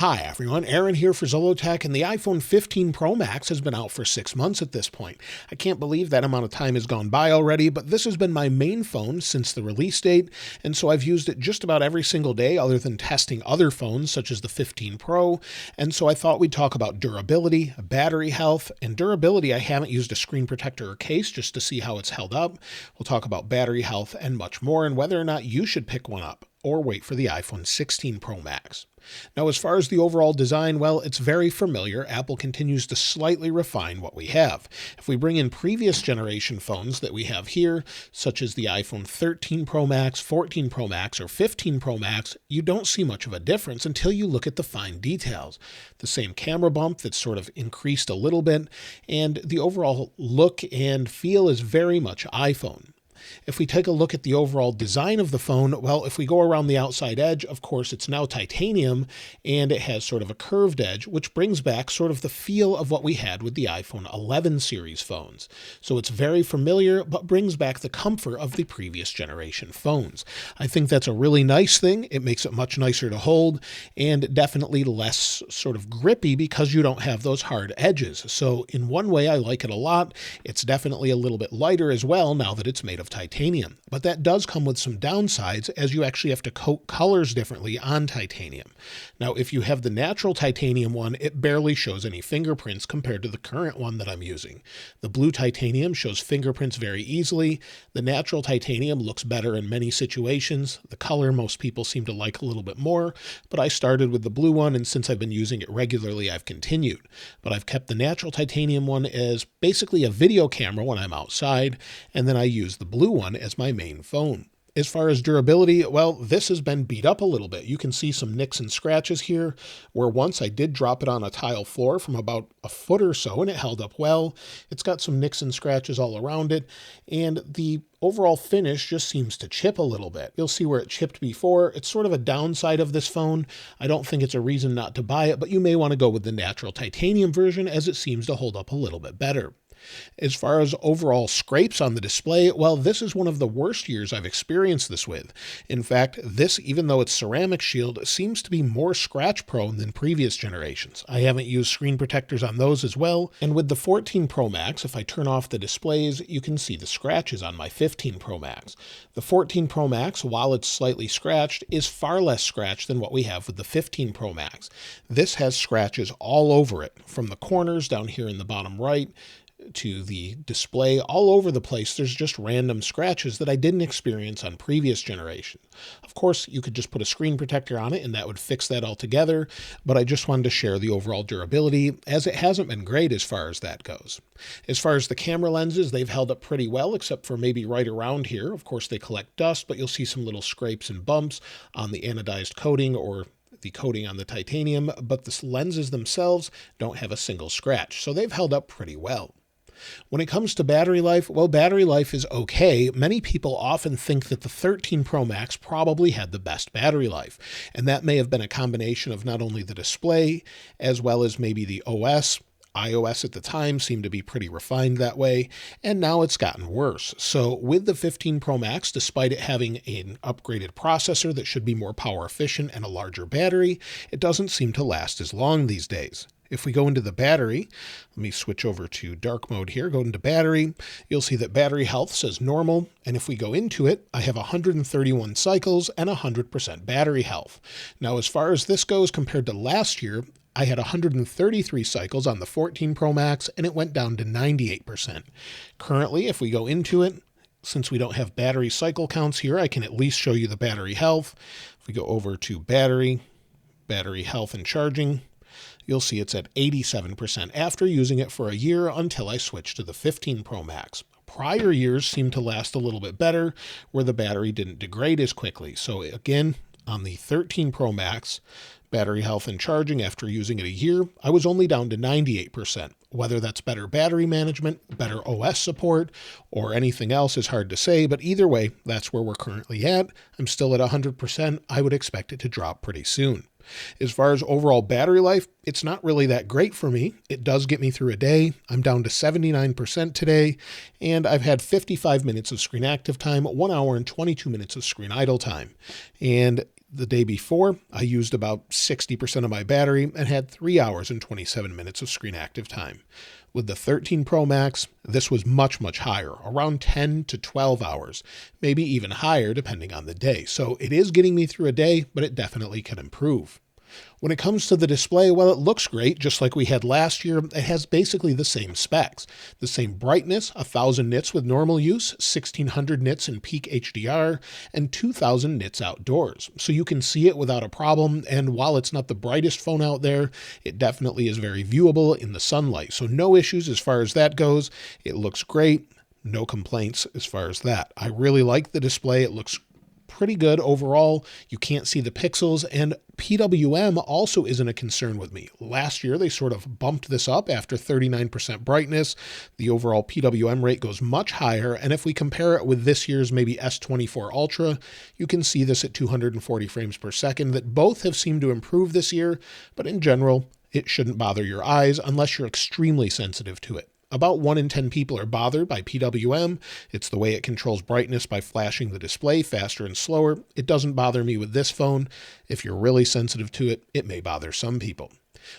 Hi everyone, Aaron here for Zolotech, and the iPhone 15 Pro Max has been out for 6 months at this point. I can't believe that amount of time has gone by already, but this has been my main phone since the release date, and so I've used it just about every single day other than testing other phones such as the 15 Pro, and so I thought we'd talk about durability, battery health, and durability. I haven't used a screen protector or case just to see how it's held up. We'll talk about battery health and much more, and whether or not you should pick one up or wait for the iPhone 16 Pro Max. Now, as far as the overall design, well, it's very familiar. Apple continues to slightly refine what we have. If we bring in previous generation phones that we have here, such as the iPhone 13 Pro Max, 14 Pro Max, or 15 Pro Max, you don't see much of a difference until you look at the fine details. The same camera bump that's sort of increased a little bit, and the overall look and feel is very much iPhone. If we take a look at the overall design of the phone, well, if we go around the outside edge, of course, it's now titanium, and it has sort of a curved edge, which brings back sort of the feel of what we had with the iPhone 11 series phones. So it's very familiar, but brings back the comfort of the previous generation phones. I think that's a really nice thing. It makes it much nicer to hold, and definitely less sort of grippy because you don't have those hard edges. So in one way, I like it a lot. It's definitely a little bit lighter as well now that it's made of titanium, but that does come with some downsides as you actually have to coat colors differently on titanium. Now, if you have the natural titanium one, it barely shows any fingerprints compared to the current one that I'm using. The blue titanium shows fingerprints very easily. The natural titanium looks better in many situations. The color most people seem to like a little bit more, but I started with the blue one, and since I've been using it regularly, I've continued. But I've kept the natural titanium one as basically a video camera when I'm outside, and then I use the blue one as my main phone. As far as durability, well, this has been beat up a little bit. You can see some nicks and scratches here, where once I did drop it on a tile floor from about a foot or so, and it held up well. It's got some nicks and scratches all around it, and the overall finish just seems to chip a little bit. You'll see where it chipped before. It's sort of a downside of this phone. I don't think it's a reason not to buy it, but you may want to go with the natural titanium version as it seems to hold up a little bit better. As far as overall scrapes on the display, well, this is one of the worst years I've experienced this with. In fact, this, even though it's ceramic shield, seems to be more scratch prone than previous generations. I haven't used screen protectors on those as well, and with the 14 Pro Max, if I turn off the displays, you can see the scratches on my 15 Pro Max. The 14 Pro Max, while it's slightly scratched, is far less scratched than what we have with the 15 Pro Max. This has scratches all over it, from the corners down here in the bottom right, to the display, all over the place. There's just random scratches that I didn't experience on previous generations. Of course, you could just put a screen protector on it and that would fix that altogether, but I just wanted to share the overall durability as it hasn't been great as far as that goes. As far as the camera lenses, they've held up pretty well, except for maybe right around here. Of course, they collect dust, but you'll see some little scrapes and bumps on the anodized coating or the coating on the titanium, but the lenses themselves don't have a single scratch, so they've held up pretty well. When it comes to battery life, well, battery life is okay. Many people often think that the 13 Pro Max probably had the best battery life, and that may have been a combination of not only the display, as well as maybe the OS. iOS at the time seemed to be pretty refined that way, and now it's gotten worse. So with the 15 Pro Max, despite it having an upgraded processor that should be more power efficient and a larger battery, it doesn't seem to last as long these days. If we go into the battery, let me switch over to dark mode here, go into battery, you'll see that battery health says normal, and if we go into it, I have 131 cycles and 100% battery health. Now, as far as this goes compared to last year, I had 133 cycles on the 14 Pro Max, and it went down to 98%. Currently, if we go into it, since we don't have battery cycle counts here, I can at least show you the battery health. If we go over to battery health and charging, you'll see it's at 87% after using it for a year until I switched to the 15 Pro Max. Prior years seem to last a little bit better, where the battery didn't degrade as quickly. So again, on the 13 Pro Max, battery health and charging after using it a year, I was only down to 98%. Whether that's better battery management, better OS support, or anything else is hard to say, but either way, that's where we're currently at. I'm still at 100%. I would expect it to drop pretty soon. As far as overall battery life, it's not really that great for me. It does get me through a day. I'm down to 79% today, and I've had 55 minutes of screen active time, 1 hour and 22 minutes of screen idle time. And The day before, I used about 60% of my battery and had 3 hours and 27 minutes of screen active time. With the 13 Pro Max, this was much, much higher, around 10 to 12 hours, maybe even higher depending on the day. So it is getting me through a day, but it definitely can improve. When it comes to the display, well, it looks great, just like we had last year. It has basically the same specs. The same brightness, 1000 nits with normal use, 1600 nits in peak HDR, and 2000 nits outdoors. So you can see it without a problem, and while it's not the brightest phone out there, it definitely is very viewable in the sunlight. So no issues as far as that goes. It looks great. No complaints as far as that. I really like the display. It looks pretty good overall. You can't see the pixels, and PWM also isn't a concern with me. Last year, they sort of bumped this up after 39% brightness. The overall PWM rate goes much higher, and if we compare it with this year's maybe S24 Ultra, you can see this at 240 frames per second, that both have seemed to improve this year, but in general, it shouldn't bother your eyes unless you're extremely sensitive to it. About 1 in 10 people are bothered by PWM. It's the way it controls brightness by flashing the display faster and slower. It doesn't bother me with this phone. If you're really sensitive to it, it may bother some people.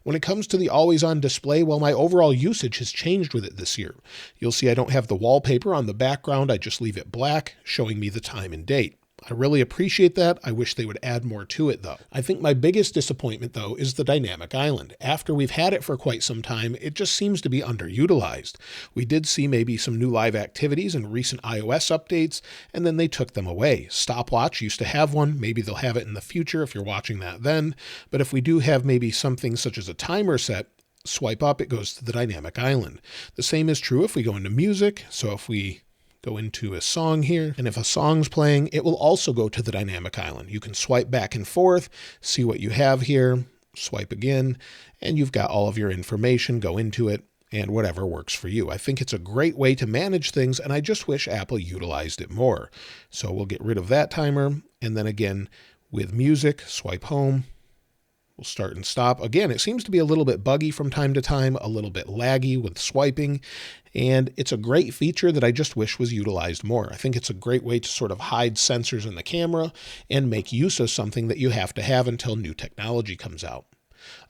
When it comes to the always-on display, well, my overall usage has changed with it this year. You'll see I don't have the wallpaper on the background. I just leave it black, showing me the time and date. I really appreciate that. I wish they would add more to it, though. I think my biggest disappointment, though, is the dynamic island. After we've had it for quite some time, it just seems to be underutilized. We did see maybe some new live activities in recent iOS updates, and then they took them away. Stopwatch used to have one. Maybe they'll have it in the future if you're watching that then. But if we do have maybe something such as a timer set, swipe up, it goes to the dynamic island. The same is true if we go into music. So if we go into a song here, and if a song's playing, it will also go to the dynamic island. You can swipe back and forth, see what you have here, swipe again, and you've got all of your information, go into it, and whatever works for you. I think it's a great way to manage things, and I just wish Apple utilized it more. So we'll get rid of that timer, and then again, with music, swipe home, we'll start and stop. Again, it seems to be a little bit buggy from time to time, a little bit laggy with swiping, and it's a great feature that I just wish was utilized more. I think it's a great way to sort of hide sensors in the camera and make use of something that you have to have until new technology comes out.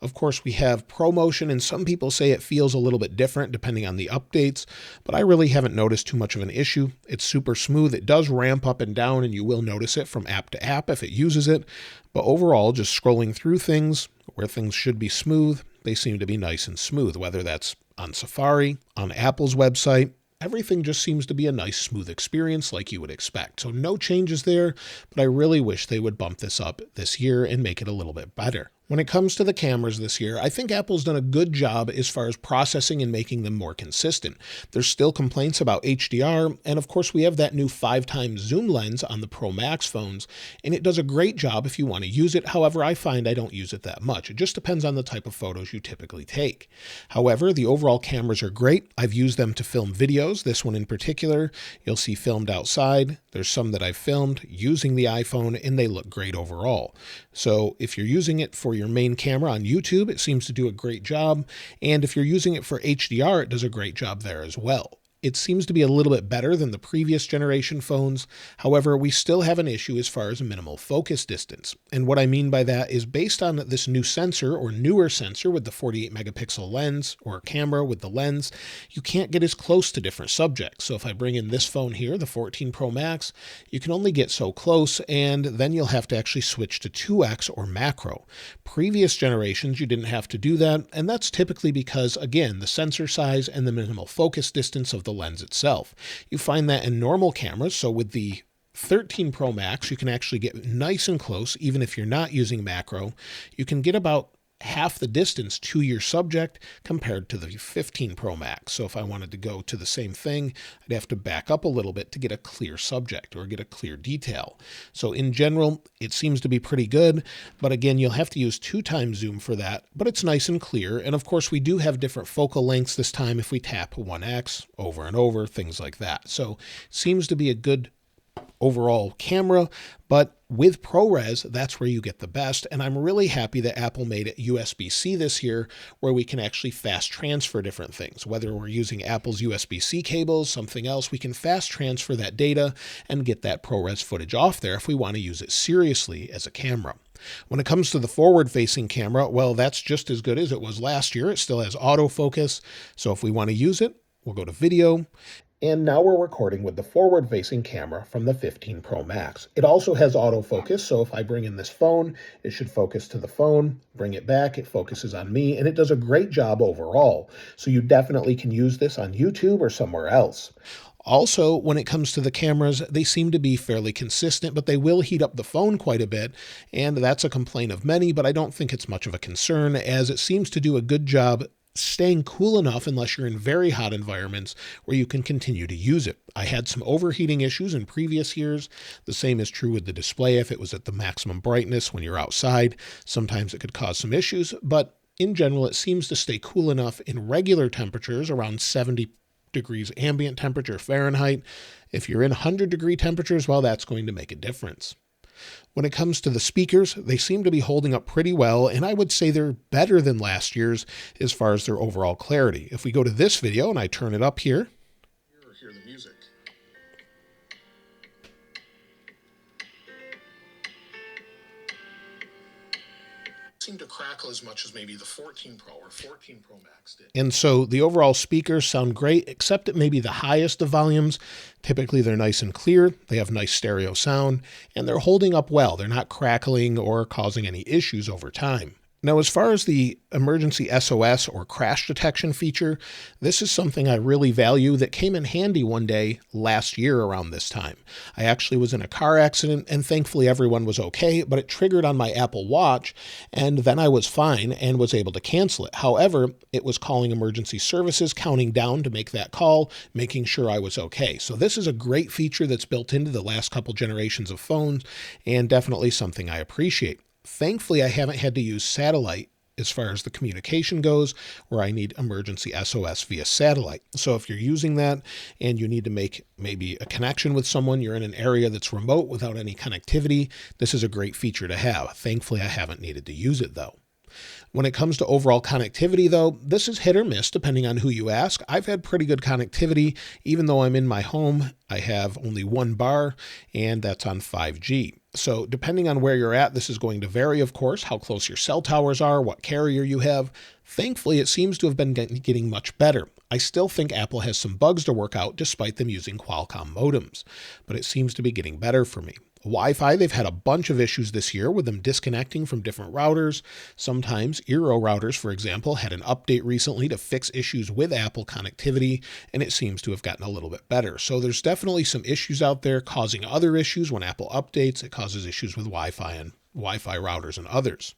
Of course, we have ProMotion, and some people say it feels a little bit different depending on the updates, but I really haven't noticed too much of an issue. It's super smooth. It does ramp up and down, and you will notice it from app to app if it uses it. But overall, just scrolling through things, where things should be smooth, they seem to be nice and smooth, whether that's on Safari, on Apple's website. Everything just seems to be a nice, smooth experience like you would expect. So no changes there, but I really wish they would bump this up this year and make it a little bit better. When it comes to the cameras this year, I think Apple's done a good job as far as processing and making them more consistent. There's still complaints about HDR, and of course we have that new 5x zoom lens on the Pro Max phones, and it does a great job if you want to use it. However, I find I don't use it that much. It just depends on the type of photos you typically take. However, the overall cameras are great. I've used them to film videos, this one in particular. You'll see filmed outside. There's some that I've filmed using the iPhone, and they look great overall. So if you're using it for your main camera on YouTube, it seems to do a great job. And if you're using it for HDR, it does a great job there as well. It seems to be a little bit better than the previous generation phones. However, we still have an issue as far as minimal focus distance. And what I mean by that is based on this new sensor or newer sensor with the 48 megapixel lens or camera with the lens, you can't get as close to different subjects. So if I bring in this phone here, the 14 Pro Max, you can only get so close, and then you'll have to actually switch to 2x or macro. Previous generations, you didn't have to do that. And that's typically because, again, the sensor size and the minimal focus distance of the lens itself. You find that in normal cameras. So with the 13 Pro Max, you can actually get nice and close, even if you're not using macro. You can get about half the distance to your subject compared to the 15 Pro Max. So if I wanted to go to the same thing, I'd have to back up a little bit to get a clear subject or get a clear detail. So in general, it seems to be pretty good, but again, you'll have to use 2x zoom for that, but it's nice and clear. And of course, we do have different focal lengths this time if we tap 1x over and over, things like that. So it seems to be a good overall camera, but with ProRes, that's where you get the best. And I'm really happy that Apple made it USB-C this year, where we can actually fast transfer different things. Whether we're using Apple's USB-C cables, something else, we can fast transfer that data and get that ProRes footage off there if we want to use it seriously as a camera. When it comes to the forward-facing camera, well, that's just as good as it was last year. It still has autofocus, so if we want to use it, we'll go to Video. And now we're recording with the forward-facing camera from the 15 Pro Max. It also has autofocus, so if I bring in this phone, it should focus to the phone, bring it back, it focuses on me, and it does a great job overall. So you definitely can use this on YouTube or somewhere else. Also, when it comes to the cameras, they seem to be fairly consistent, but they will heat up the phone quite a bit, and that's a complaint of many, but I don't think it's much of a concern, as it seems to do a good job staying cool enough unless you're in very hot environments where you can continue to use it. I had some overheating issues in previous years. The same is true with the display if it was at the maximum brightness when you're outside. Sometimes it could cause some issues, but in general, it seems to stay cool enough in regular temperatures, around 70 degrees ambient temperature Fahrenheit. If you're in 100-degree temperatures, well, that's going to make a difference. When it comes to the speakers, they seem to be holding up pretty well, and I would say they're better than last year's as far as their overall clarity. If we go to this video and I turn it up here, hear the music. Seem to crackle as much as maybe the 14 Pro or 14 Pro Max did. And so the overall speakers sound great, except at maybe the highest of volumes. Typically they're nice and clear, they have nice stereo sound, and they're holding up well. They're not crackling or causing any issues over time. Now, as far as the emergency SOS or crash detection feature, this is something I really value that came in handy one day last year around this time. I actually was in a car accident and thankfully everyone was okay, but it triggered on my Apple Watch and then I was fine and was able to cancel it. However, it was calling emergency services, counting down to make that call, making sure I was okay. So this is a great feature that's built into the last couple generations of phones and definitely something I appreciate. Thankfully, I haven't had to use satellite as far as the communication goes, where I need emergency SOS via satellite. So if you're using that and you need to make maybe a connection with someone, you're in an area that's remote without any connectivity, this is a great feature to have. Thankfully, I haven't needed to use it though. When it comes to overall connectivity, though, this is hit or miss depending on who you ask. I've had pretty good connectivity. Even though I'm in my home, I have only one bar, and that's on 5G. So depending on where you're at, this is going to vary, of course, how close your cell towers are, what carrier you have. Thankfully, it seems to have been getting much better. I still think Apple has some bugs to work out despite them using Qualcomm modems, but it seems to be getting better for me. Wi-Fi, they've had a bunch of issues this year with them disconnecting from different routers. Sometimes Eero routers, for example, had an update recently to fix issues with Apple connectivity, and it seems to have gotten a little bit better. So there's definitely some issues out there causing other issues. When Apple updates, it causes issues with Wi-Fi and Wi-Fi routers and others.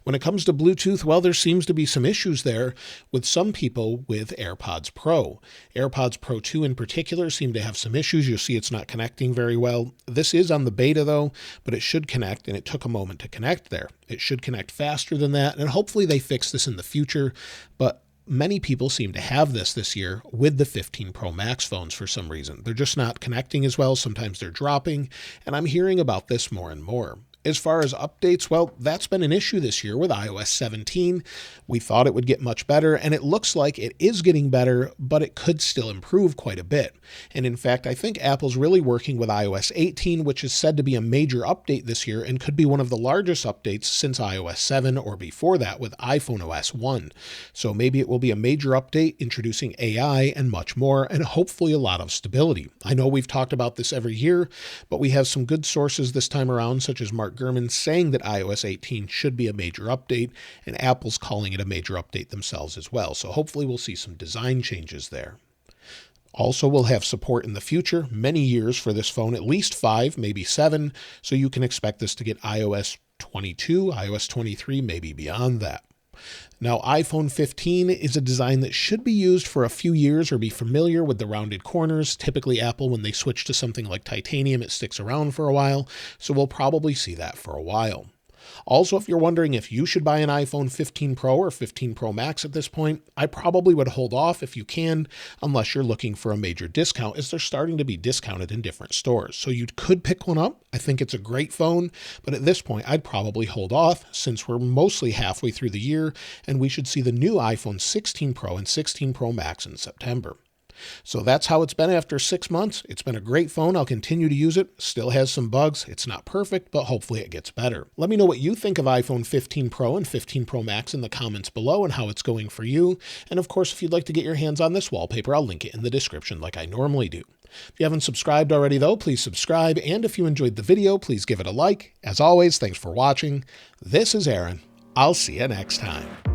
When it comes to Bluetooth, well, there seems to be some issues there with some people with AirPods Pro. AirPods Pro 2 in particular seem to have some issues. You'll see it's not connecting very well. This is on the beta though, but it should connect, and it took a moment to connect there. It should connect faster than that, and hopefully they fix this in the future, but many people seem to have this year with the 15 Pro Max phones for some reason. They're just not connecting as well. Sometimes they're dropping, and I'm hearing about this more and more. As far as updates, well, that's been an issue this year with iOS 17. We thought it would get much better, and it looks like it is getting better, but it could still improve quite a bit. And in fact, I think Apple's really working with iOS 18, which is said to be a major update this year and could be one of the largest updates since iOS 7 or before that with iPhone OS 1. So maybe it will be a major update introducing AI and much more, and hopefully a lot of stability. I know we've talked about this every year, but we have some good sources this time around, such as Mark Gurman saying that iOS 18 should be a major update, and Apple's calling it a major update themselves as well. So hopefully we'll see some design changes there. Also, we'll have support in the future, many years for this phone, at least 5, maybe 7, so you can expect this to get iOS 22, iOS 23, maybe beyond that. Now, iPhone 15 is a design that should be used for a few years or be familiar with the rounded corners. Typically, Apple, when they switch to something like titanium, it sticks around for a while, so we'll probably see that for a while. Also, if you're wondering if you should buy an iPhone 15 Pro or 15 Pro Max at this point, I probably would hold off if you can, unless you're looking for a major discount, as they're starting to be discounted in different stores. So you could pick one up. I think it's a great phone, but at this point, I'd probably hold off since we're mostly halfway through the year and we should see the new iPhone 16 Pro and 16 Pro Max in September. So that's how it's been after 6 months. It's been a great phone. I'll continue to use it. Still has some bugs. It's not perfect, but hopefully it gets better. Let me know what you think of iPhone 15 Pro and 15 Pro Max in the comments below and how it's going for you. And of course, if you'd like to get your hands on this wallpaper, I'll link it in the description like I normally do. If you haven't subscribed already though, please subscribe. And if you enjoyed the video, please give it a like. As always, thanks for watching. This is Aaron. I'll see you next time.